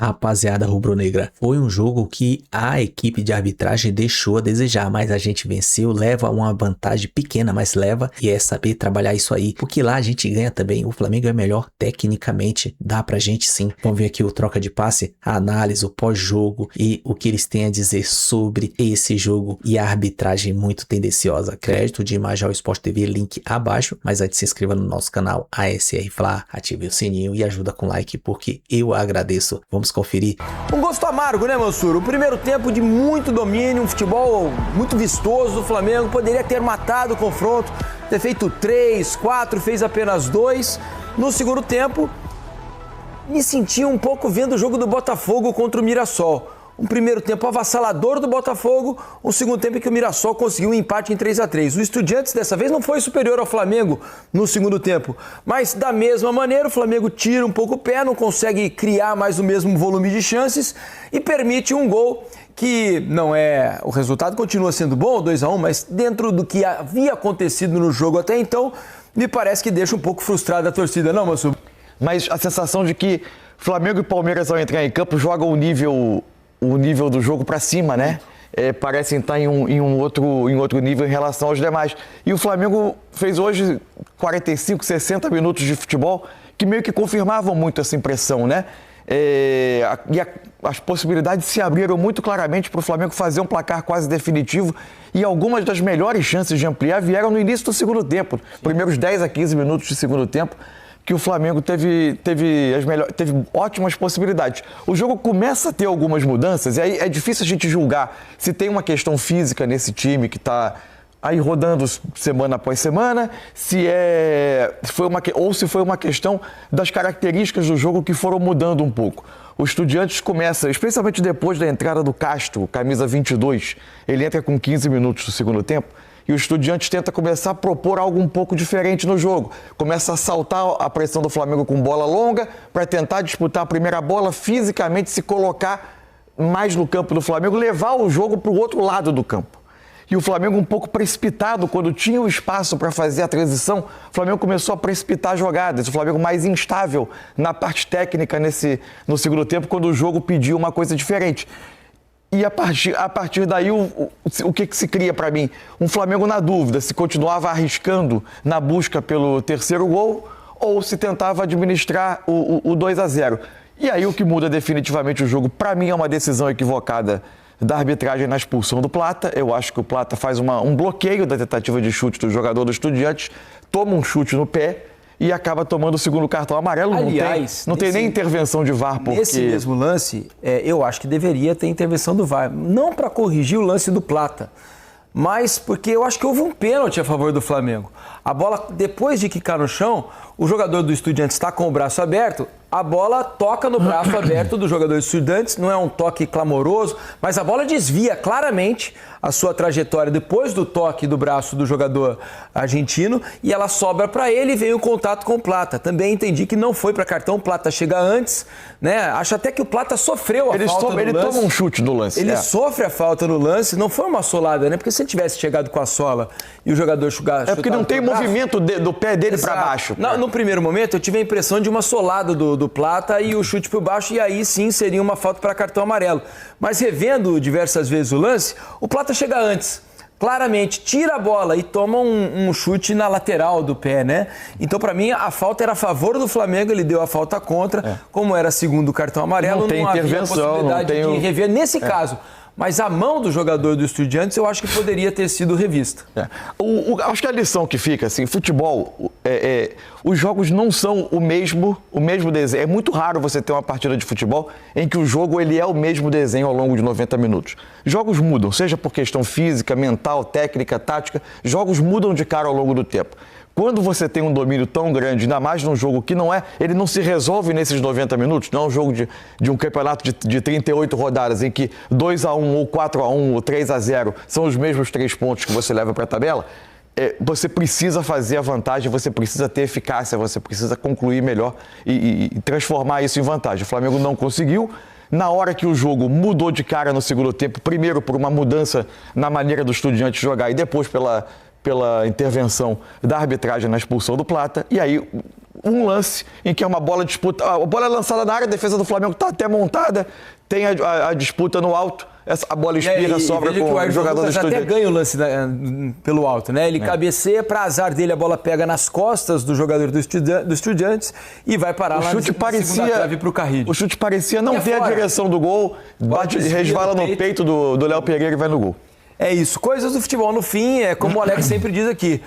Rapaziada rubro-negra, foi um jogo que a equipe de arbitragem deixou a desejar, mas a gente venceu, leva uma vantagem pequena, mas leva, e é saber trabalhar isso aí, porque lá a gente ganha também. O Flamengo é melhor tecnicamente, dá pra gente sim. Vamos ver aqui o troca de passe, a análise, o pós-jogo e o que eles têm a dizer sobre esse jogo e a arbitragem muito tendenciosa. Crédito de Major Sport TV, link abaixo, mas antes se inscreva no nosso canal ASR Fla, ative o sininho e ajuda com like, porque eu agradeço. Vamos conferir. Um gosto amargo, né, Mansur? O primeiro tempo de muito domínio, um futebol muito vistoso do Flamengo, poderia ter matado o confronto, ter feito 3, 4, fez apenas 2. No segundo tempo, me senti um pouco vendo o jogo do Botafogo contra o Mirassol. Um primeiro tempo avassalador do Botafogo, um segundo tempo em que o Mirassol conseguiu um empate em 3-3. O Estudiantes dessa vez não foi superior ao Flamengo no segundo tempo, mas da mesma maneira o Flamengo tira um pouco o pé, não consegue criar mais o mesmo volume de chances e permite um gol que não é... O resultado continua sendo bom, 2-1, mas dentro do que havia acontecido no jogo até então, me parece que deixa um pouco frustrada a torcida, não, Mansur? Mas a sensação de que Flamengo e Palmeiras, ao entrar em campo, jogam o nível do jogo para cima, né? Parecem estar em um outro nível em relação aos demais. E o Flamengo fez hoje 45, 60 minutos de futebol que meio que confirmavam muito essa impressão, né? As possibilidades se abriram muito claramente para o Flamengo fazer um placar quase definitivo e algumas das melhores chances de ampliar vieram no início do segundo tempo, primeiros 10 a 15 minutos de segundo tempo, que o Flamengo teve ótimas possibilidades. O jogo começa a ter algumas mudanças, e aí é difícil a gente julgar se tem uma questão física nesse time que está aí rodando semana após semana, se foi uma questão das características do jogo que foram mudando um pouco. O Estudiantes começa, especialmente depois da entrada do Castro, camisa 22, ele entra com 15 minutos do segundo tempo, e o Estudiantes tenta começar a propor algo um pouco diferente no jogo. Começa a saltar a pressão do Flamengo com bola longa para tentar disputar a primeira bola, fisicamente se colocar mais no campo do Flamengo, levar o jogo para o outro lado do campo. E o Flamengo um pouco precipitado, quando tinha o espaço para fazer a transição, o Flamengo começou a precipitar jogadas. O Flamengo mais instável na parte técnica no segundo tempo, quando o jogo pediu uma coisa diferente. E a partir daí, o que se cria para mim? Um Flamengo na dúvida, se continuava arriscando na busca pelo terceiro gol ou se tentava administrar o 2-0. E aí o que muda definitivamente o jogo, para mim, é uma decisão equivocada da arbitragem na expulsão do Plata. Eu acho que o Plata faz um bloqueio da tentativa de chute do jogador do Estudiantes, toma um chute no pé e acaba tomando o segundo cartão amarelo. Aliás, não tem nem intervenção de VAR. Porque... Nesse mesmo lance, eu acho que deveria ter intervenção do VAR. Não para corrigir o lance do Plata, mas porque eu acho que houve um pênalti a favor do Flamengo. A bola, depois de quicar no chão, o jogador do Estudiantes está com o braço aberto, a bola toca no braço aberto do jogador do Estudiantes, não é um toque clamoroso, mas a bola desvia claramente a sua trajetória depois do toque do braço do jogador argentino e ela sobra para ele e vem o contato com o Plata. Também entendi que não foi para cartão, o Plata chega antes, né? Acho até que o Plata sofreu a falta no lance. Ele toma um chute no lance. Ele sofre a falta no lance, não foi uma solada, né? Porque se ele tivesse chegado com a sola e o jogador chutar... É porque não tem movimento do pé dele para baixo. No primeiro momento eu tive a impressão de uma solada do Plata e o chute por baixo, e aí sim seria uma falta para cartão amarelo. Mas revendo diversas vezes o lance, o Plata chega antes, claramente, tira a bola e toma um chute na lateral do pé, né? Então, para mim, a falta era a favor do Flamengo, ele deu a falta contra, como era segundo cartão amarelo, não tem intervenção, havia possibilidade de rever nesse caso. Mas a mão do jogador do Estudiantes eu acho que poderia ter sido revista. Acho que a lição que fica, assim, futebol, os jogos não são o mesmo desenho. É muito raro você ter uma partida de futebol em que o jogo ele é o mesmo desenho ao longo de 90 minutos. Jogos mudam, seja por questão física, mental, técnica, tática, jogos mudam de cara ao longo do tempo. Quando você tem um domínio tão grande, ainda mais num jogo que ele não se resolve nesses 90 minutos, não é um jogo de um campeonato de 38 rodadas em que 2-1 ou 4-1 ou 3-0 são os mesmos 3 pontos que você leva para a tabela, você precisa fazer a vantagem, você precisa ter eficácia, você precisa concluir melhor e transformar isso em vantagem. O Flamengo não conseguiu. Na hora que o jogo mudou de cara no segundo tempo, primeiro por uma mudança na maneira do Estudiantes jogar e depois pela intervenção da arbitragem na expulsão do Plata, e aí um lance em que é uma bola disputa, a bola é lançada na área, a defesa do Flamengo está até montada, tem a disputa no alto, a bola espirra, sobra com o jogador do Estudiantes. Até ganha o lance pelo alto, né? Ele cabeceia, para azar dele, a bola pega nas costas do jogador do Estudiantes e vai parar lá na segunda trave pro Carrillo. O chute parecia não ter a direção do gol, resvala no peito do Léo Pereira e vai no gol. É isso, coisas do futebol. No fim, como o Alex sempre diz aqui,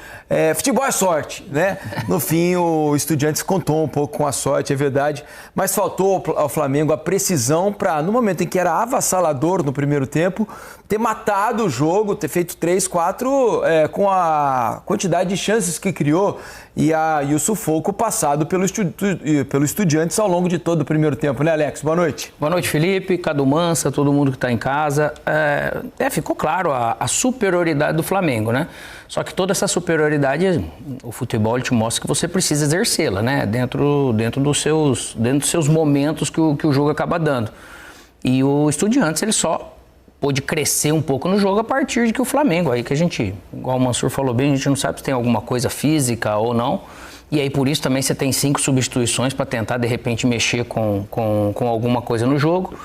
futebol é sorte, né? No fim, o Estudiantes contou um pouco com a sorte, é verdade, mas faltou ao Flamengo a precisão para, no momento em que era avassalador no primeiro tempo, ter matado o jogo, ter feito 3, 4 com a quantidade de chances que criou e o sufoco passado pelo Estudiantes ao longo de todo o primeiro tempo, né, Alex? Boa noite. Boa noite, Felipe, Cadu Mansa, todo mundo que está em casa. Ficou claro a superioridade do Flamengo, né? Só que toda essa superioridade, o futebol te mostra que você precisa exercê-la, né? Dentro dos seus momentos que o jogo acaba dando. E o Estudiantes, ele só pôde crescer um pouco no jogo a partir de que o Flamengo, aí que a gente, igual o Mansur falou bem, a gente não sabe se tem alguma coisa física ou não. E aí por isso também você tem 5 substituições para tentar de repente mexer com alguma coisa no jogo.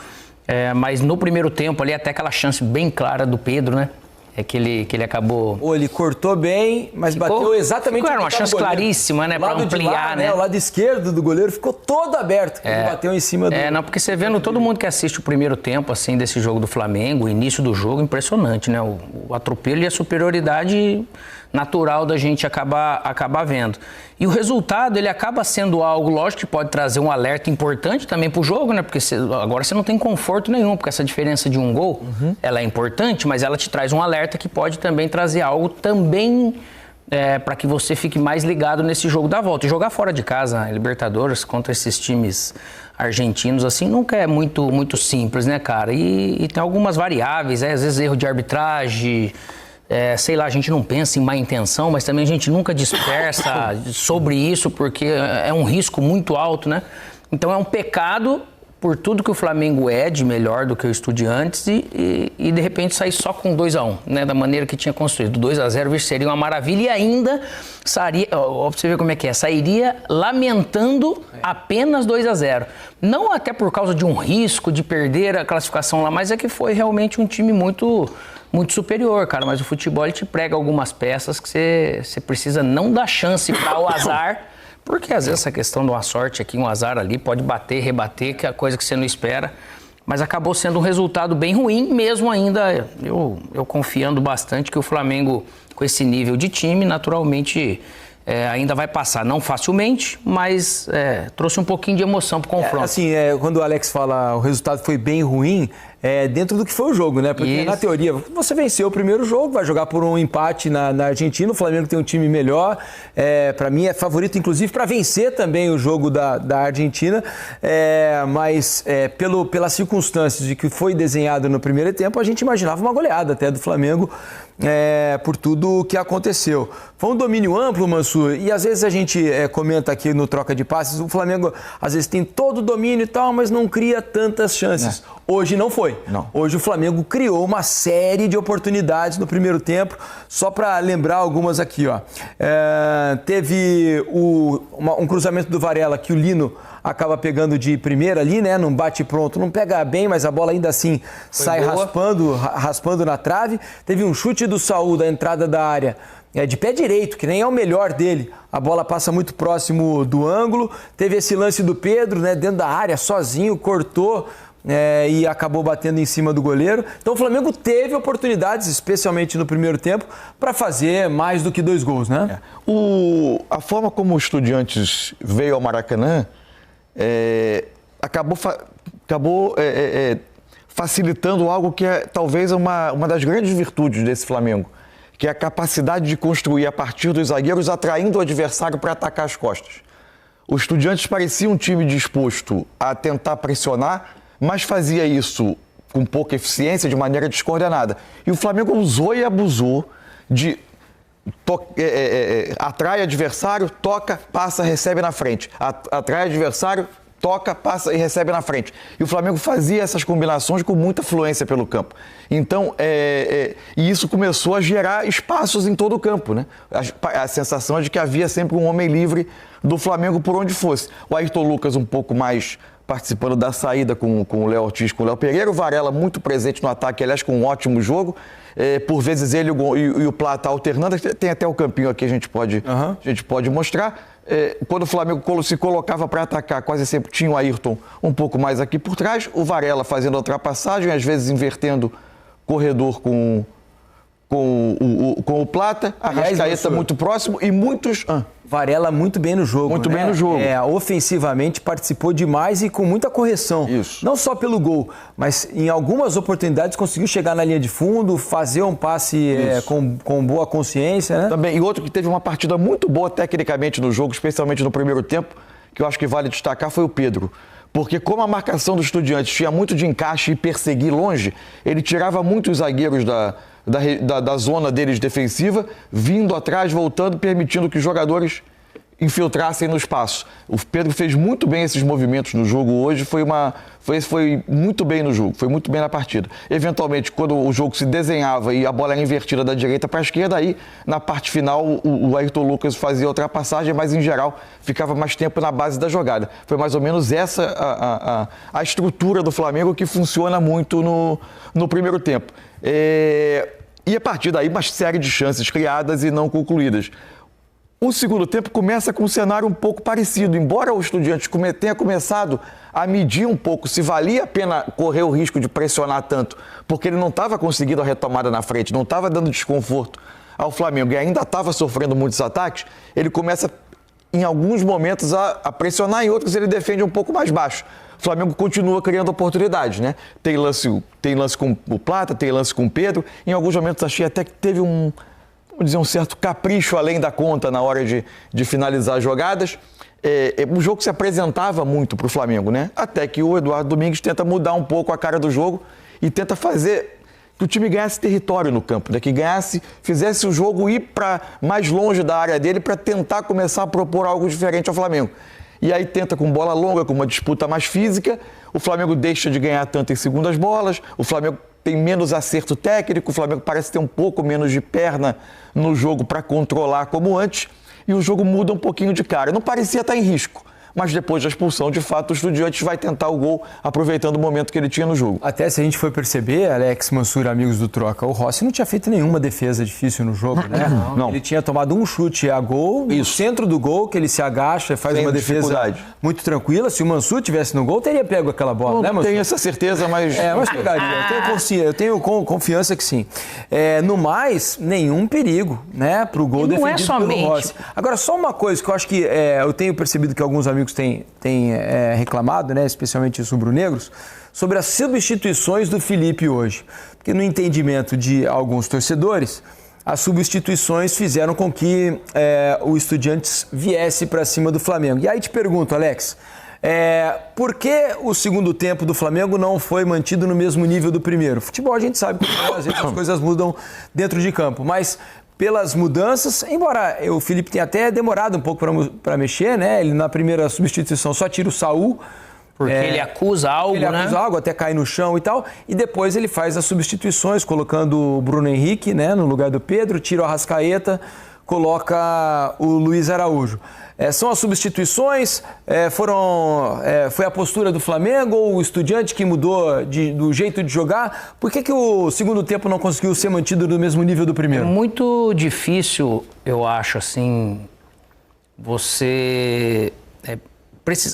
Mas no primeiro tempo ali até aquela chance bem clara do Pedro, né? Que ele acabou... Ele cortou bem, mas bateu exatamente... Era uma chance claríssima, né? Para ampliar, né? O lado esquerdo do goleiro ficou todo aberto. Ele bateu em cima do... Não, porque você vendo todo mundo que assiste o primeiro tempo, assim, desse jogo do Flamengo, o início do jogo, impressionante, né? O atropelo e a superioridade natural da gente acabar vendo. E o resultado, ele acaba sendo algo, lógico, que pode trazer um alerta importante também pro jogo, né? Porque agora você não tem conforto nenhum, porque essa diferença de um gol, ela é importante, mas ela te traz um alerta que pode também trazer algo também para que você fique mais ligado nesse jogo da volta. E jogar fora de casa, Libertadores, contra esses times argentinos, assim, nunca é muito simples, né, cara? E tem algumas variáveis, às vezes erro de arbitragem... sei lá, a gente não pensa em má intenção, mas também a gente nunca dispersa sobre isso, porque é um risco muito alto, né? Então é um pecado por tudo que o Flamengo é de melhor do que o Estudiantes e de repente sair só com 2-1, né? Da maneira que tinha construído. 2-0 seria uma maravilha e ainda sairia, ó, pra você ver como é que é, sairia lamentando apenas 2-0. Não até por causa de um risco de perder a classificação lá, mas é que foi realmente um time muito superior, cara, mas o futebol ele te prega algumas peças que você precisa não dar chance para o azar, porque às vezes essa questão de uma sorte aqui, um azar ali, pode bater, rebater, que é a coisa que você não espera, mas acabou sendo um resultado bem ruim, mesmo ainda eu confiando bastante que o Flamengo, com esse nível de time, naturalmente... ainda vai passar, não facilmente, mas trouxe um pouquinho de emoção pro confronto. Quando o Alex fala o resultado foi bem ruim, dentro do que foi o jogo, né? Porque na teoria, você venceu o primeiro jogo, vai jogar por um empate na Argentina, o Flamengo tem um time melhor, para mim é favorito, inclusive, para vencer também o jogo da Argentina, mas pelas circunstâncias de que foi desenhado no primeiro tempo, a gente imaginava uma goleada até do Flamengo, por tudo o que aconteceu. Foi um domínio amplo, Mansur, e às vezes a gente comenta aqui no Troca de Passes, o Flamengo às vezes tem todo o domínio e tal, mas não cria tantas chances. Hoje não foi. Não. Hoje o Flamengo criou uma série de oportunidades no primeiro tempo, só para lembrar algumas aqui, ó. Teve um cruzamento do Varela que o Lino acaba pegando de primeira ali, né? Não bate pronto, não pega bem, mas a bola ainda assim sai raspando na trave. Teve um chute do Saúl da entrada da área, de pé direito, que nem é o melhor dele. A bola passa muito próximo do ângulo. Teve esse lance do Pedro, né? Dentro da área, sozinho, cortou e acabou batendo em cima do goleiro. Então o Flamengo teve oportunidades, especialmente no primeiro tempo, para fazer mais do que 2 gols, né? A forma como o Estudiantes veio ao Maracanã acabou facilitando algo que é talvez uma das grandes virtudes desse Flamengo, que é a capacidade de construir a partir dos zagueiros, atraindo o adversário para atacar as costas. O Estudiantes parecia um time disposto a tentar pressionar, mas fazia isso com pouca eficiência, de maneira descoordenada. E o Flamengo usou e abusou de... atrai adversário, toca, passa, recebe na frente. Atrai adversário, toca, passa e recebe na frente. E o Flamengo fazia essas combinações com muita fluência pelo campo. Então, e isso começou a gerar espaços em todo o campo, né? A sensação é de que havia sempre um homem livre do Flamengo por onde fosse. O Ayrton Lucas um pouco mais participando da saída com o Léo Ortiz, com o Léo Pereira, o Varela muito presente no ataque, aliás, com um ótimo jogo. Por vezes ele e o Plata alternando, tem até o campinho aqui, a gente pode mostrar. Quando o Flamengo se colocava para atacar, quase sempre tinha o Ayrton um pouco mais aqui por trás, o Varela fazendo a ultrapassagem, às vezes invertendo corredor com o Plata, a Arrascaeta muito próximo e muitos... Varela muito bem no jogo. Muito bem no jogo. Ofensivamente participou demais e com muita correção. Isso. Não só pelo gol, mas em algumas oportunidades conseguiu chegar na linha de fundo, fazer um passe com boa consciência, né? Também. E outro que teve uma partida muito boa tecnicamente no jogo, especialmente no primeiro tempo, que eu acho que vale destacar, foi o Pedro. Porque como a marcação dos Estudiantes tinha muito de encaixe e perseguir longe, ele tirava muito os zagueiros da zona deles defensiva, vindo atrás, voltando, permitindo que os jogadores infiltrassem no espaço. O Pedro fez muito bem esses movimentos no jogo hoje, foi muito bem no jogo, foi muito bem na partida. Eventualmente, quando o jogo se desenhava e a bola era invertida da direita para a esquerda, aí na parte final o Ayrton Lucas fazia ultrapassagem, mas em geral ficava mais tempo na base da jogada. Foi mais ou menos essa a estrutura do Flamengo que funciona muito no primeiro tempo. E a partir daí, uma série de chances criadas e não concluídas. O segundo tempo começa com um cenário um pouco parecido. Embora o Estudiantes tenha começado a medir um pouco se valia a pena correr o risco de pressionar tanto, porque ele não estava conseguindo a retomada na frente, não estava dando desconforto ao Flamengo e ainda estava sofrendo muitos ataques, ele começa, em alguns momentos, a pressionar, em outros ele defende um pouco mais baixo. O Flamengo continua criando oportunidades, né? Tem lance com o Plata, tem lance com o Pedro. Em alguns momentos achei até que teve um certo capricho além da conta na hora de finalizar as jogadas. O jogo se apresentava muito para o Flamengo, né? Até que o Eduardo Domingues tenta mudar um pouco a cara do jogo e tenta fazer que o time ganhasse território no campo, né? Que fizesse o jogo ir para mais longe da área dele para tentar começar a propor algo diferente ao Flamengo. E aí tenta com bola longa, com uma disputa mais física, o Flamengo deixa de ganhar tanto em segundas bolas, o Flamengo tem menos acerto técnico, o Flamengo parece ter um pouco menos de perna no jogo para controlar como antes, e o jogo muda um pouquinho de cara. Não parecia estar em risco, mas depois da expulsão, de fato, o Estudiantes vai tentar o gol, aproveitando o momento que ele tinha no jogo. Até se a gente for perceber, Alex Mansur, amigos do Troca, o Rossi não tinha feito nenhuma defesa difícil no jogo, né? Não. Ele tinha tomado um chute a gol, no centro do gol, que ele se agacha e faz uma defesa muito tranquila. Se o Mansur tivesse no gol, teria pego aquela bola, não, né, Mansur? Tenho essa certeza, mas... mas pegaria. Eu tenho confiança que sim. No mais, nenhum perigo, né, pro gol defendido pelo Rossi. Agora, só uma coisa que eu acho que eu tenho percebido que alguns amigos têm reclamado, né, especialmente os rubro-negros, sobre as substituições do Felipe hoje. Porque no entendimento de alguns torcedores, as substituições fizeram com que o Estudiantes viesse para cima do Flamengo. E aí te pergunto, Alex, por que o segundo tempo do Flamengo não foi mantido no mesmo nível do primeiro? Futebol a gente sabe que às vezes as coisas mudam dentro de campo, mas pelas mudanças, embora o Felipe tenha até demorado um pouco para mexer, né? Ele na primeira substituição só tira o Saul. Porque ele acusa algo, né? Ele acusa algo, até cair no chão e tal. E depois ele faz as substituições, colocando o Bruno Henrique, né, no lugar do Pedro, tira o Arrascaeta, coloca o Luiz Araújo. São as substituições? Foi a postura do Flamengo ou o Estudiante que mudou do jeito de jogar? Por que o segundo tempo não conseguiu ser mantido no mesmo nível do primeiro? É muito difícil, eu acho, assim, você...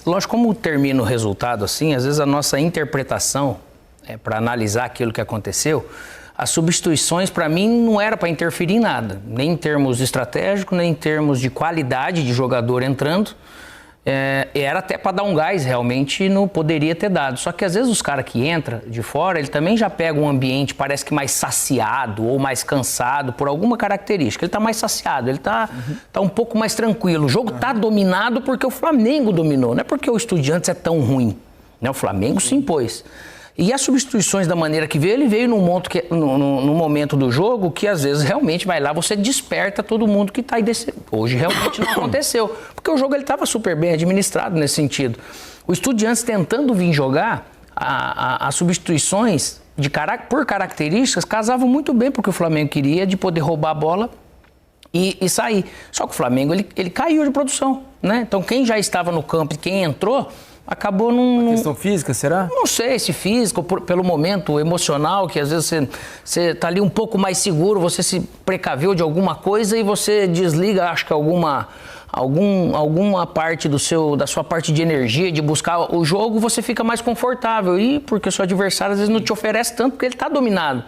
Lógico, como termina o resultado, assim, às vezes a nossa interpretação, para analisar aquilo que aconteceu, as substituições, para mim, não era para interferir em nada, nem em termos estratégicos, nem em termos de qualidade de jogador entrando. Era até para dar um gás, realmente, não poderia ter dado. Só que, às vezes, os caras que entram de fora, ele também já pega um ambiente, parece que mais saciado ou mais cansado por alguma característica. Ele está mais saciado, ele está um pouco mais tranquilo. O jogo está dominado porque o Flamengo dominou, não é porque o Estudiantes é tão ruim, né? O Flamengo se impôs. E as substituições da maneira que veio, ele veio num momento do jogo que às vezes realmente vai lá, você desperta todo mundo que está aí. Hoje realmente não aconteceu, porque o jogo estava super bem administrado nesse sentido. O Estudiantes tentando vir jogar, as substituições por características casavam muito bem porque o Flamengo queria, de poder roubar a bola e sair. Só que o Flamengo ele caiu de produção, né? Então quem já estava no campo e quem entrou acabou num... Questão física, será? Não sei se físico, pelo momento emocional, que às vezes você tá ali um pouco mais seguro, você se precaveu de alguma coisa e você desliga, acho que alguma parte da sua parte de energia, de buscar o jogo, você fica mais confortável. E porque o seu adversário às vezes não te oferece tanto, porque ele está dominado.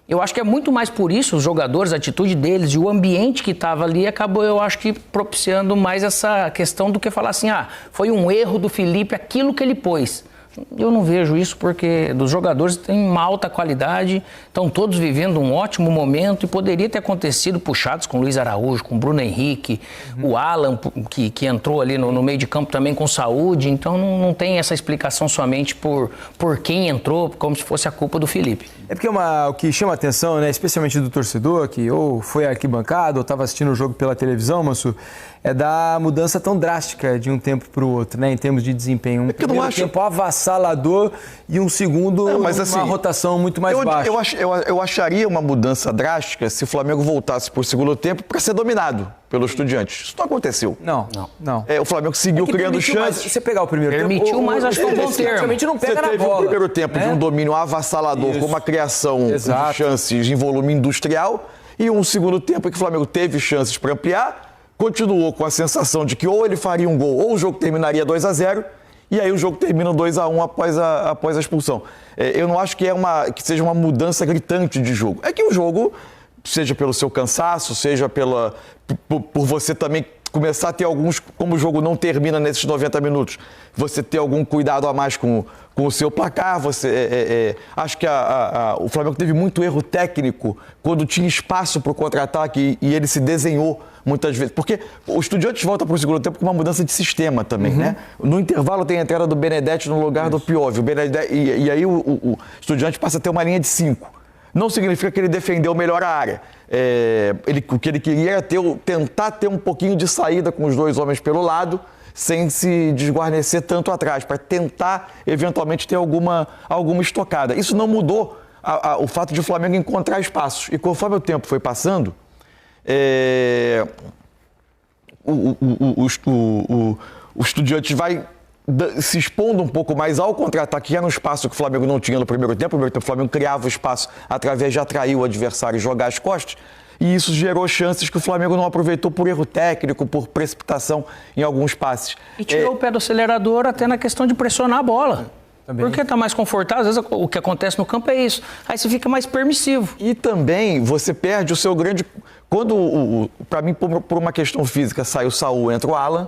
Eu acho que é muito mais por isso, os jogadores, a atitude deles e o ambiente que estava ali acabou, eu acho que, propiciando mais essa questão do que falar assim, foi um erro do Felipe, aquilo que ele pôs. Eu não vejo isso porque dos jogadores têm uma alta qualidade, estão todos vivendo um ótimo momento e poderia ter acontecido puxados com o Luiz Araújo, com o Bruno Henrique, o Alan, que entrou ali no meio de campo também com saúde, então não tem essa explicação somente por quem entrou, como se fosse a culpa do Felipe. É porque o que chama a atenção, né, especialmente do torcedor, que ou foi arquibancada ou estava assistindo o jogo pela televisão, Mansur, é da mudança tão drástica de um tempo para o outro, né, em termos de desempenho. Primeiro tempo avassalador e um segundo uma rotação muito mais baixa. Eu acharia uma mudança drástica se o Flamengo voltasse para o segundo tempo para ser dominado pelos Estudiantes. Isso não aconteceu. Não. O Flamengo seguiu criando chances. Se você pegar o primeiro tempo... Permitiu, mas acho que foi um bom termo. Praticamente não pega na bola. Você teve o primeiro tempo de um domínio avassalador, com uma criação de chances em volume industrial, e um segundo tempo em que o Flamengo teve chances para ampliar, continuou com a sensação de que ou ele faria um gol ou o jogo terminaria 2-0, e aí o jogo termina 2-1 após a expulsão. Eu não acho que seja uma mudança gritante de jogo. É que o jogo, seja pelo seu cansaço, seja por você também começar a ter alguns, como o jogo não termina nesses 90 minutos, você ter algum cuidado a mais com o seu placar. Acho que o Flamengo teve muito erro técnico quando tinha espaço para o contra-ataque e ele se desenhou muitas vezes. Porque o Estudiantes volta para o segundo tempo com uma mudança de sistema também, né? No intervalo tem a entrada do Benedetti no lugar do Piovio. E aí o Estudiantes passa a ter uma linha de 5. Não significa que ele defendeu melhor a área. O que ele queria era tentar ter um pouquinho de saída com os dois homens pelo lado, sem se desguarnecer tanto atrás, para tentar, eventualmente, ter alguma estocada. Isso não mudou o fato de o Flamengo encontrar espaços. E conforme o tempo foi passando, o Estudiantes vai se expondo um pouco mais ao contra-ataque, que era um espaço que o Flamengo não tinha no primeiro tempo. No primeiro tempo o Flamengo criava o espaço através de atrair o adversário e jogar as costas, e isso gerou chances que o Flamengo não aproveitou por erro técnico, por precipitação em alguns passes. E tirou o pé do acelerador até na questão de pressionar a bola. Também. Porque está mais confortável, às vezes o que acontece no campo é isso. Aí você fica mais permissivo. E também você perde o seu grande... Quando, para mim, por uma questão física, sai o Saul, entra o Alan,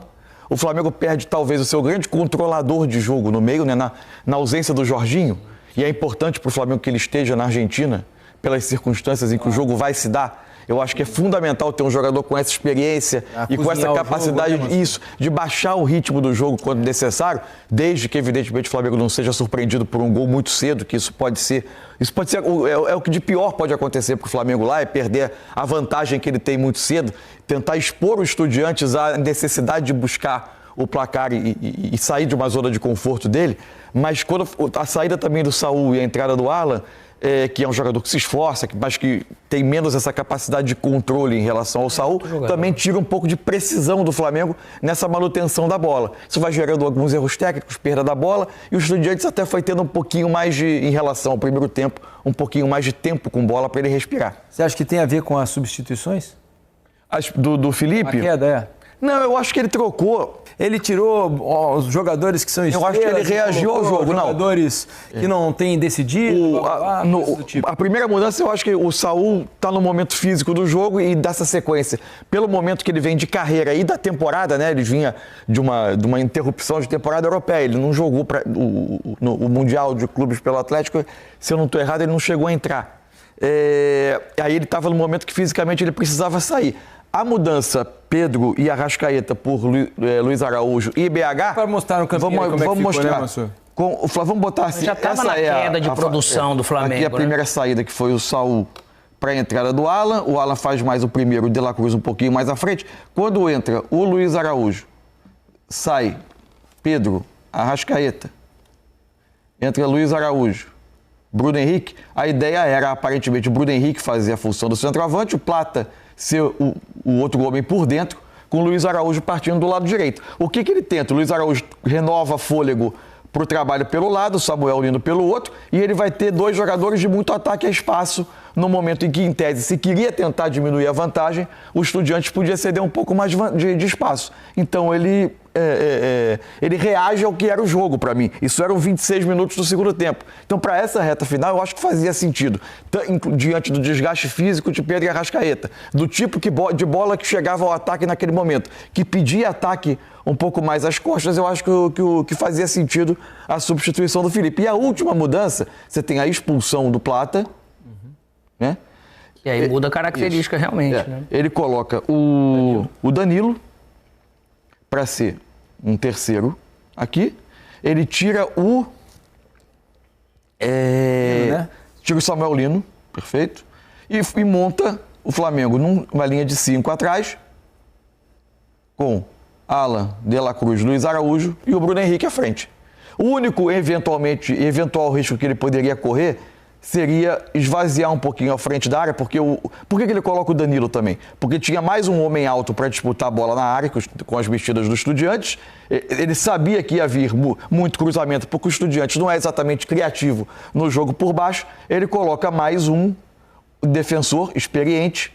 o Flamengo perde talvez o seu grande controlador de jogo no meio, né, na ausência do Jorginho. E é importante para o Flamengo que ele esteja na Argentina, pelas circunstâncias em que o jogo vai se dar. Eu acho que é fundamental ter um jogador com essa experiência e com essa capacidade de baixar o ritmo do jogo quando necessário, desde que, evidentemente, o Flamengo não seja surpreendido por um gol muito cedo, que isso pode ser o que de pior pode acontecer para o Flamengo lá, é perder a vantagem que ele tem muito cedo, tentar expor os Estudiantes à necessidade de buscar o placar e sair de uma zona de conforto dele. Mas quando a saída também do Saul e a entrada do Alan, que é um jogador que se esforça, mas que tem menos essa capacidade de controle em relação ao Saul, também tira um pouco de precisão do Flamengo nessa manutenção da bola. Isso vai gerando alguns erros técnicos, perda da bola, e o Estudiantes até foi tendo um pouquinho mais em relação ao primeiro tempo, um pouquinho mais de tempo com bola para ele respirar. Você acha que tem a ver com as substituições? Do Felipe? A queda, Não, eu acho que ele trocou. Ele tirou os jogadores que são estrelas. Eu acho que ele reagiu ao jogo, jogadores que não têm decidido. A primeira mudança, eu acho que o Saul está no momento físico do jogo e dessa sequência. Pelo momento que ele vem de carreira e da temporada, né? Ele vinha de uma interrupção de temporada europeia. Ele não jogou o Mundial de Clubes pelo Atlético. Se eu não estou errado, ele não chegou a entrar. Aí ele estava no momento que fisicamente ele precisava sair. A mudança Pedro e Arrascaeta por Luiz Araújo e BH... Para mostrar no campeonato como é que ficou, mostrar, né, vamos botar assim... Já estava na queda de produção do Flamengo. Aqui a primeira saída, que foi o Saul para a entrada do Alan. O Alan faz mais o primeiro, o De La Cruz um pouquinho mais à frente. Quando entra o Luiz Araújo, sai Pedro, Arrascaeta, entra Luiz Araújo, Bruno Henrique. A ideia era, aparentemente, o Bruno Henrique fazer a função do centroavante, o Plata ser o outro homem por dentro, com o Luiz Araújo partindo do lado direito. O que ele tenta? O Luiz Araújo renova fôlego para o trabalho pelo lado, o Samuel Lino pelo outro, e ele vai ter 2 jogadores de muito ataque a espaço, no momento em que, em tese, se queria tentar diminuir a vantagem, o Estudiantes podia ceder um pouco mais de espaço. Então ele reage ao que era o jogo para mim. Isso eram 26 minutos do segundo tempo. Então, para essa reta final, eu acho que fazia sentido, diante do desgaste físico de Pedro e Arrascaeta, do tipo de bola que chegava ao ataque naquele momento, que pedia ataque um pouco mais às costas, eu acho que fazia sentido a substituição do Felipe. E a última mudança, você tem a expulsão do Plata, né? E aí muda a característica realmente. Né? Ele coloca o Danilo para ser um terceiro aqui. Ele tira tira o Samuel Lino, perfeito, e monta o Flamengo numa linha de 5 atrás, com Alan, De La Cruz, Luiz Araújo e o Bruno Henrique à frente. O único eventual risco que ele poderia correr seria esvaziar um pouquinho a frente da área, porque por que ele coloca o Danilo também? Porque tinha mais um homem alto para disputar a bola na área com as mexidas dos Estudiantes. Ele sabia que ia vir muito cruzamento, porque o Estudiantes não é exatamente criativo no jogo por baixo. Ele coloca mais um defensor experiente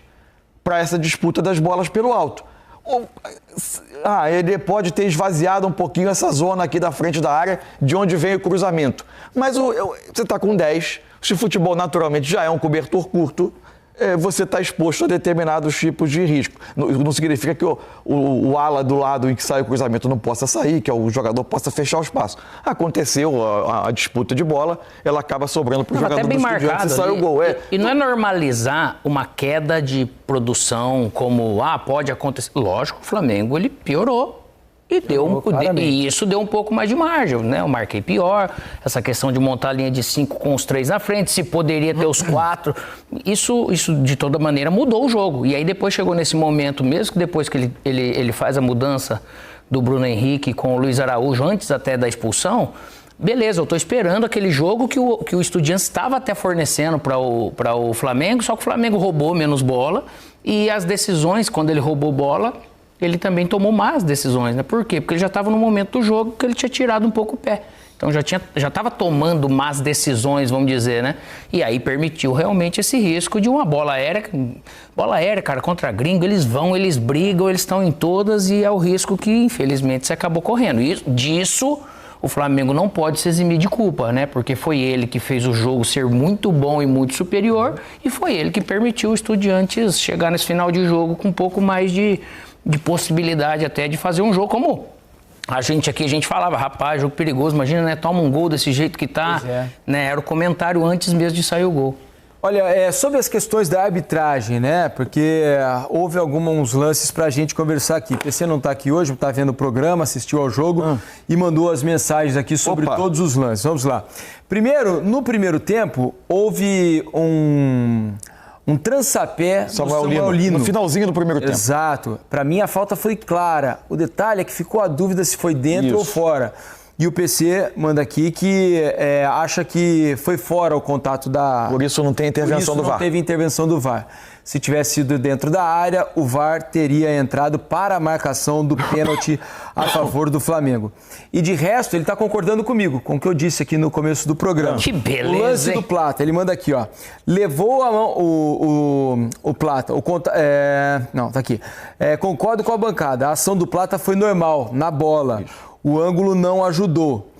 para essa disputa das bolas pelo alto. Ele pode ter esvaziado um pouquinho essa zona aqui da frente da área, de onde vem o cruzamento. Mas você está com 10, se o futebol naturalmente já é um cobertor curto, você está exposto a determinados tipos de risco. Não significa que o ala do lado em que sai o cruzamento não possa sair, que o jogador possa fechar o espaço. Aconteceu a disputa de bola, ela acaba sobrando para o jogador do Estudiantes e sai o gol. E não é normalizar uma queda de produção como, pode acontecer. Lógico, o Flamengo, ele piorou. E isso deu um pouco mais de margem, né? Eu marquei pior, essa questão de montar a linha de 5 com os 3 na frente, se poderia ter os 4, isso de toda maneira mudou o jogo. E aí depois chegou nesse momento, mesmo que depois que ele faz a mudança do Bruno Henrique com o Luiz Araújo, antes até da expulsão, beleza, eu tô esperando aquele jogo que o Estudiantes estava até fornecendo para o Flamengo, só que o Flamengo roubou menos bola e as decisões, quando ele roubou bola, ele também tomou más decisões, né? Por quê? Porque ele já estava no momento do jogo que ele tinha tirado um pouco o pé. Então já estava tomando más decisões, vamos dizer, né? E aí permitiu realmente esse risco de uma bola aérea. Bola aérea, cara, contra gringo, eles vão, eles brigam, eles estão em todas e é o risco que, infelizmente, você acabou correndo. E disso, o Flamengo não pode se eximir de culpa, né? Porque foi ele que fez o jogo ser muito bom e muito superior e foi ele que permitiu o Estudiantes chegar nesse final de jogo com um pouco mais de possibilidade até de fazer um jogo como a gente falava, rapaz, jogo perigoso, imagina, né, toma um gol desse jeito que tá, né, era o comentário antes mesmo de sair o gol. Olha, sobre as questões da arbitragem, né, porque houve alguns lances pra gente conversar aqui. O PC não tá aqui hoje, tá vendo o programa, assistiu ao jogo e mandou as mensagens aqui sobre todos os lances. Vamos lá. Primeiro, no primeiro tempo, houve um trançapé do Samuel Lino. No finalzinho do primeiro tempo. Exato. Para mim a falta foi clara. O detalhe é que ficou a dúvida se foi dentro ou fora. E o PC manda aqui que acha que foi fora o contato da... Por isso não tem intervenção do VAR. Não teve intervenção do VAR. Se tivesse sido dentro da área, o VAR teria entrado para a marcação do pênalti a favor do Flamengo. E de resto, ele está concordando comigo, com o que eu disse aqui no começo do programa. Que beleza, o lance do Plata, ele manda aqui, ó. Levou a mão o Plata. Não, tá aqui. Concordo com a bancada. A ação do Plata foi normal, na bola. O ângulo não ajudou.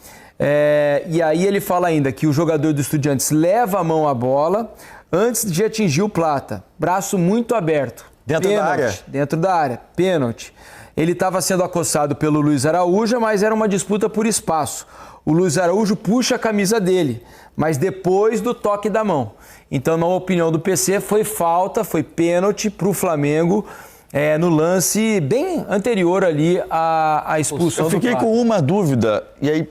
E aí ele fala ainda que o jogador do Estudiantes leva a mão à bola antes de atingir o Plata. Braço muito aberto. Dentro da área. Dentro da área. Pênalti. Ele estava sendo acossado pelo Luiz Araújo, mas era uma disputa por espaço. O Luiz Araújo puxa a camisa dele, mas depois do toque da mão. Então, na opinião do PC, foi falta, foi pênalti para o Flamengo no lance bem anterior ali à expulsão do Plata. Eu fiquei com uma dúvida, e aí,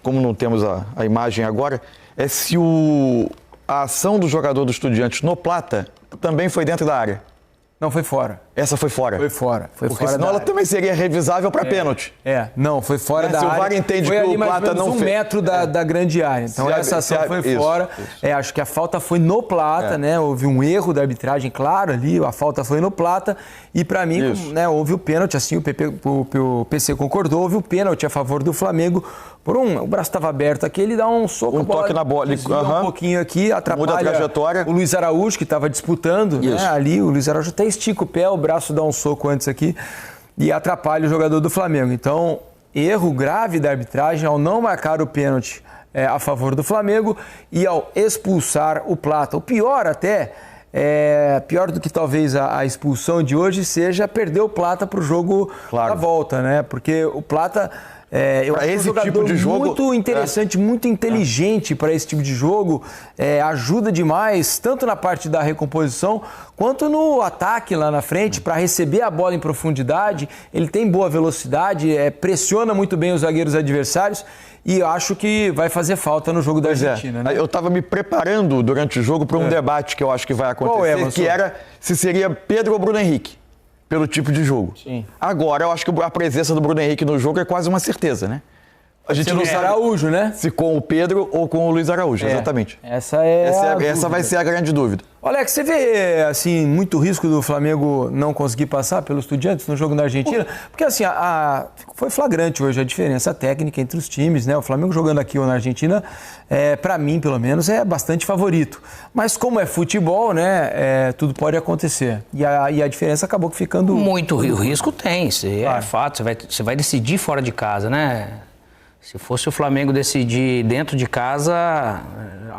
como não temos a imagem agora, é se a ação do jogador do Estudiantes no Plata também foi dentro da área. Não, foi fora. Essa foi fora? Foi fora. Foi Porque fora senão ela também seria revisável para pênalti. Não, foi fora da área. Se o VAR entende foi que ali o mais Plata ou menos não fez. metro da grande área. Então essa ação foi fora. Acho que a falta foi no Plata, né? Houve um erro da arbitragem, claro, ali. A falta foi no Plata. E para mim, né, houve o pênalti, assim, o PC concordou, houve o pênalti a favor do Flamengo. O braço estava aberto aqui, ele dá um soco, um toque na bola, um pouquinho aqui, atrapalha muda a trajetória. O Luiz Araújo, que estava disputando, né, ali, o Luiz Araújo até estica o pé, o braço dá um soco antes aqui e atrapalha o jogador do Flamengo. Então, erro grave da arbitragem ao não marcar o pênalti a favor do Flamengo e ao expulsar o Plata. O pior até, pior do que talvez a expulsão de hoje seja perder o Plata para o jogo da volta, né? Porque o Plata... eu acho esse um jogador tipo de jogo, muito interessante, muito inteligente para esse tipo de jogo, ajuda demais, tanto na parte da recomposição, quanto no ataque lá na frente, para receber a bola em profundidade. Ele tem boa velocidade, pressiona muito bem os zagueiros adversários e eu acho que vai fazer falta no jogo da Argentina. Né? Eu estava me preparando durante o jogo para um debate que eu acho que vai acontecer, que era se seria Pedro ou Bruno Henrique. Pelo tipo de jogo. Sim. Agora, eu acho que a presença do Bruno Henrique no jogo é quase uma certeza, né? A gente não sabe Araújo, né? se com o Pedro ou com o Luiz Araújo, exatamente. Essa vai ser a grande dúvida. Alex, você vê, assim, muito risco do Flamengo não conseguir passar pelos Estudiantes no jogo na Argentina? Porque, assim, foi flagrante hoje a diferença técnica entre os times, né? O Flamengo jogando aqui ou na Argentina, para mim, pelo menos, é bastante favorito. Mas como é futebol, né, tudo pode acontecer. E a diferença acabou ficando... Muito risco tem, é fato. Você vai decidir fora de casa, né? Se fosse o Flamengo decidir dentro de casa,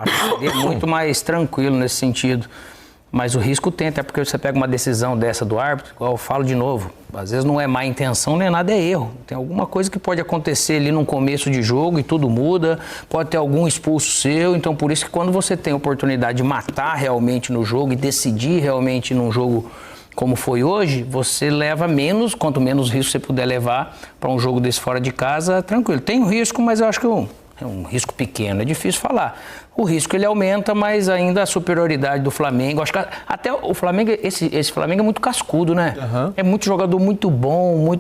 acho que seria muito mais tranquilo nesse sentido. Mas o risco tem, até porque você pega uma decisão dessa do árbitro, igual eu falo de novo, às vezes não é má intenção, nem nada, é erro. Tem alguma coisa que pode acontecer ali no começo de jogo e tudo muda, pode ter algum expulso seu, então por isso que quando você tem a oportunidade de matar realmente no jogo e decidir realmente num jogo como foi hoje, você leva menos, quanto menos risco você puder levar para um jogo desse fora de casa, tranquilo. Tem um risco, mas eu acho que é um risco pequeno, é difícil falar. O risco ele aumenta, mas ainda a superioridade do Flamengo, acho que até o Flamengo, esse Flamengo é muito cascudo, né? Uhum. É muito jogador muito bom,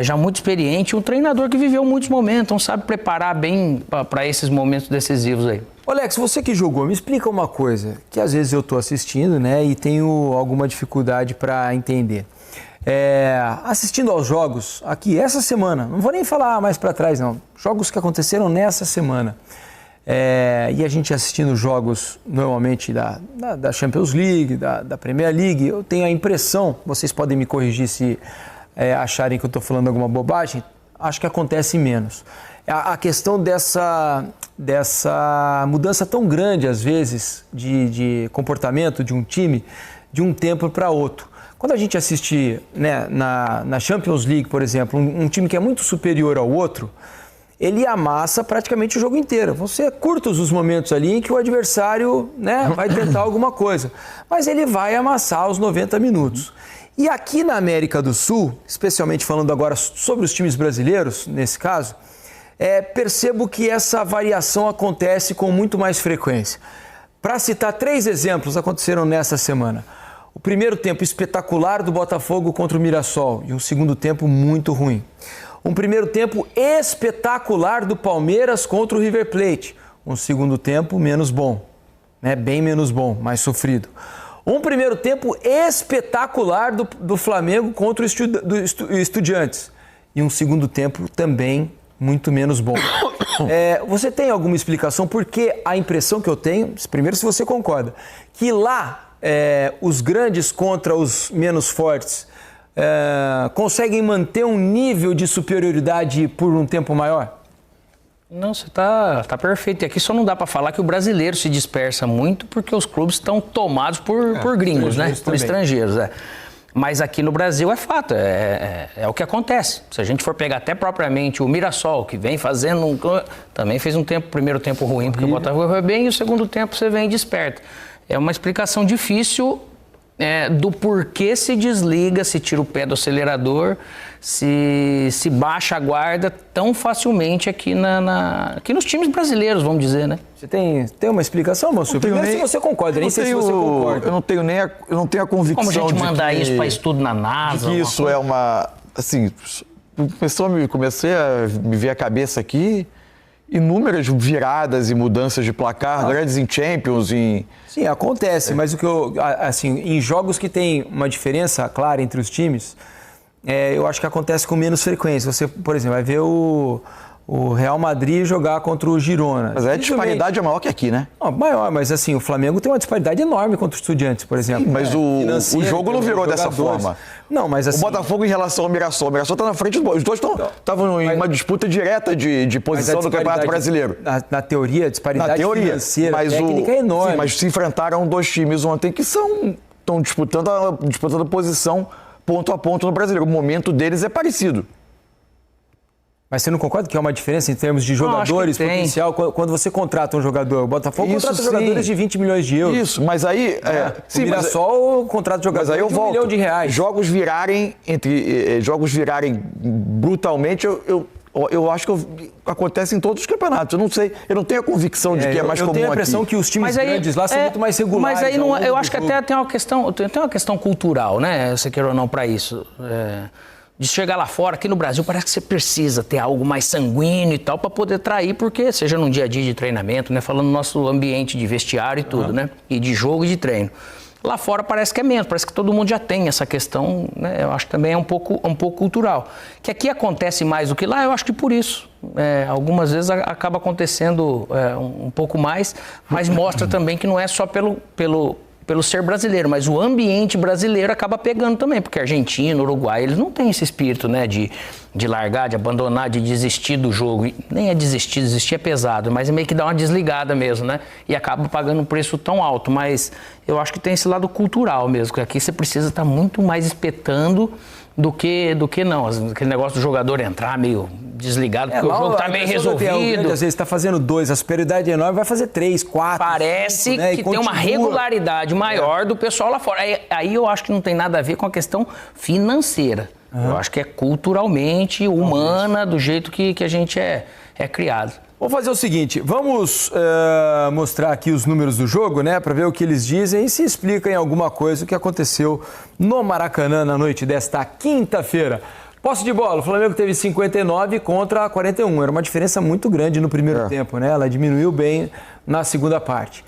já muito experiente, um treinador que viveu muitos momentos, então sabe preparar bem para esses momentos decisivos aí. Alex, você que jogou, me explica uma coisa, que às vezes eu estou assistindo, né, e tenho alguma dificuldade para entender. Assistindo aos jogos aqui essa semana, não vou nem falar mais para trás não, jogos que aconteceram nessa semana, e a gente assistindo jogos normalmente da Champions League, da Premier League, eu tenho a impressão, vocês podem me corrigir se acharem que eu estou falando alguma bobagem, acho que acontece menos. A questão dessa mudança tão grande, às vezes, de comportamento de um time, de um tempo para outro. Quando a gente assiste, né, na Champions League, por exemplo, um time que é muito superior ao outro, ele amassa praticamente o jogo inteiro. Vão ser curtos os momentos ali em que o adversário, né, vai tentar alguma coisa, mas ele vai amassar os 90 minutos. E aqui na América do Sul, especialmente falando agora sobre os times brasileiros, nesse caso, percebo que essa variação acontece com muito mais frequência. Para citar 3 exemplos, aconteceram nessa semana. O primeiro tempo espetacular do Botafogo contra o Mirassol e um segundo tempo muito ruim. Um primeiro tempo espetacular do Palmeiras contra o River Plate. Um segundo tempo menos bom, né? Bem menos bom, mais sofrido. Um primeiro tempo espetacular do Flamengo contra o Estudiantes. E um segundo tempo também muito menos bom. Você tem alguma explicação? Porque a impressão que eu tenho, primeiro se você concorda, que lá os grandes contra os menos fortes conseguem manter um nível de superioridade por um tempo maior? Não, você tá perfeito. E aqui só não dá para falar que o brasileiro se dispersa muito porque os clubes estão tomados por gringos, né? Por estrangeiros, Mas aqui no Brasil é fato, é o que acontece. Se a gente for pegar até propriamente o Mirassol, que vem fazendo também fez primeiro tempo ruim, porque o Botafogo foi bem, e o segundo tempo você vem e desperta. É uma explicação difícil do porquê se desliga, se tira o pé do acelerador, se baixa a guarda tão facilmente aqui, aqui nos times brasileiros, vamos dizer, né? Você tem uma explicação, Mansur? Primeiro, se você concorda, nem sei se você concorda. Eu não tenho a convicção Como a gente mandar isso para estudo na NASA? De que isso é uma... Assim, comecei a me ver a cabeça aqui, inúmeras viradas e mudanças de placar, grandes em Champions, Sim, acontece, mas o que em jogos que tem uma diferença clara entre os times, eu acho que acontece com menos frequência. Você, por exemplo, vai ver o Real Madrid jogar contra o Girona. Mas a disparidade é maior que aqui, né? Não, maior, mas assim, o Flamengo tem uma disparidade enorme contra os Estudiantes, por exemplo. Sim, mas o jogo não virou dessa forma. Não, mas assim... O Botafogo em relação ao Mirassol. O Mirassol está na frente dos dois. Os dois estavam em uma disputa direta de posição no Campeonato Brasileiro. Na teoria, a disparidade financeira, técnica é enorme. Sim, mas se enfrentaram dois times ontem que estão disputando posição ponto a ponto no Brasileiro. O momento deles é parecido. Mas você não concorda que há uma diferença em termos de jogadores, potencial? Quando você contrata um jogador, o Botafogo contrata jogadores de 20 milhões de euros. Isso, mas aí... o Mirassol contrata jogadores de R$1 milhão. Jogos virarem brutalmente, eu acho que acontece em todos os campeonatos. Eu não sei, eu não tenho a convicção de que é mais comum aqui. Eu tenho a impressão que os times grandes lá são muito mais regulares. Mas aí eu acho que até tem uma questão cultural, né? Você quer ou não para isso. De chegar lá fora, aqui no Brasil, parece que você precisa ter algo mais sanguíneo e tal para poder atrair, porque seja num dia a dia de treinamento, né? Falando do nosso ambiente de vestiário e tudo, né? E de jogo e de treino. Lá fora parece que é menos, parece que todo mundo já tem essa questão, né? Eu acho que também é um pouco cultural. Que aqui acontece mais do que lá, eu acho que por isso. Algumas vezes acaba acontecendo um pouco mais, mas mostra também que não é só pelo ser brasileiro, mas o ambiente brasileiro acaba pegando também, porque Argentina, Uruguai, eles não têm esse espírito, né, de largar, de abandonar, de desistir do jogo. E nem é desistir é pesado, mas é meio que dá uma desligada mesmo, né, e acaba pagando um preço tão alto. Mas eu acho que tem esse lado cultural mesmo, que aqui você precisa estar muito mais espetando do que não. Aquele negócio do jogador entrar meio desligado, porque o jogo tá bem resolvido. Às vezes está fazendo 2, a superioridade é enorme, vai fazer 3, 4. Parece 5, né? Que tem uma regularidade maior do pessoal lá fora. Aí eu acho que não tem nada a ver com a questão financeira. Eu acho que é culturalmente, humana, do jeito que a gente é criado. Vamos fazer o seguinte, vamos mostrar aqui os números do jogo, né, para ver o que eles dizem e se explica em alguma coisa o que aconteceu no Maracanã na noite desta quinta-feira. Posse de bola, o Flamengo teve 59 contra 41, era uma diferença muito grande no primeiro tempo, né, ela diminuiu bem na segunda parte.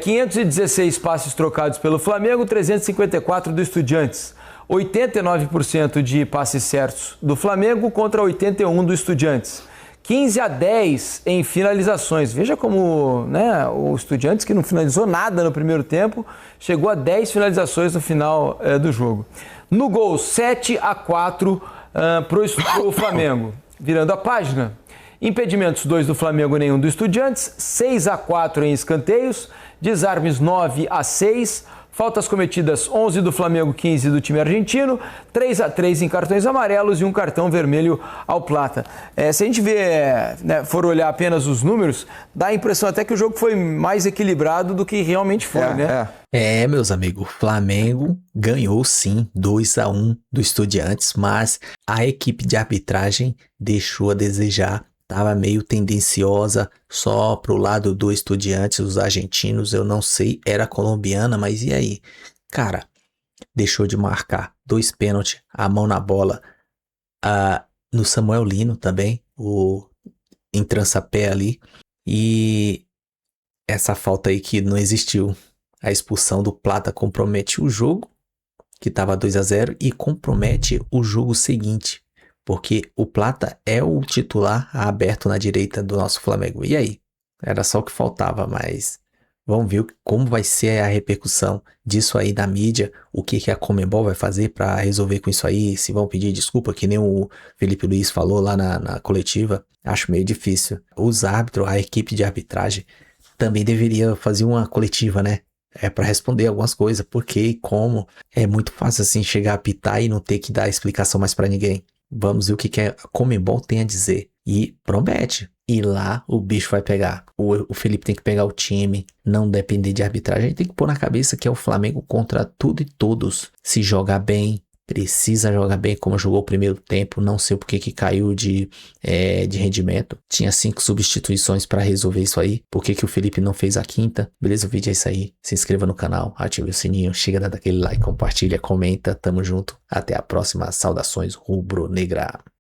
516 passes trocados pelo Flamengo, 354 do Estudiantes. 89% de passes certos do Flamengo contra 81% do Estudiantes. 15-10 em finalizações. Veja como, né, o Estudiantes, que não finalizou nada no primeiro tempo, chegou a 10 finalizações no final do jogo. No gol, 7-4 para o Flamengo. Virando a página, impedimentos 2 do Flamengo, nenhum do Estudiantes, 6-4 em escanteios, desarmes 9-6, faltas cometidas 11 do Flamengo, 15 do time argentino, 3-3 em cartões amarelos e um cartão vermelho ao Plata. Se a gente for olhar apenas os números, dá a impressão até que o jogo foi mais equilibrado do que realmente foi, né? Meus amigos, o Flamengo ganhou sim 2-1 do Estudiantes, mas a equipe de arbitragem deixou a desejar. Tava meio tendenciosa só pro lado do Estudiantes, os argentinos, eu não sei, era colombiana, mas e aí? Cara, deixou de marcar 2 pênaltis, a mão na bola, no Samuel Lino também, o entrança-pé ali, e essa falta aí que não existiu, a expulsão do Plata compromete o jogo, que tava 2-0, e compromete o jogo seguinte. Porque o Plata é o titular aberto na direita do nosso Flamengo. E aí? Era só o que faltava, mas vamos ver como vai ser a repercussão disso aí na mídia, o que a Conmebol vai fazer para resolver com isso aí, se vão pedir desculpa, que nem o Felipe Luiz falou lá na coletiva. Acho meio difícil. Os árbitros, a equipe de arbitragem, também deveria fazer uma coletiva, né? Para responder algumas coisas, porque e como. É muito fácil assim chegar a apitar e não ter que dar explicação mais para ninguém. Vamos ver o que a Conmebol tem a dizer. e promete. E lá o bicho vai pegar. O Felipe tem que pegar o time, não depender de arbitragem. A gente tem que pôr na cabeça que é o Flamengo contra tudo e todos. Se jogar bem, precisa jogar bem como jogou o primeiro tempo. Não sei porque que caiu de rendimento. Tinha 5 substituições para resolver isso aí. Por que que o Felipe não fez a quinta? Beleza, o vídeo é isso aí. Se inscreva no canal, ative o sininho, chega a dar aquele like, compartilha, comenta. Tamo junto. Até a próxima. Saudações rubro-negra.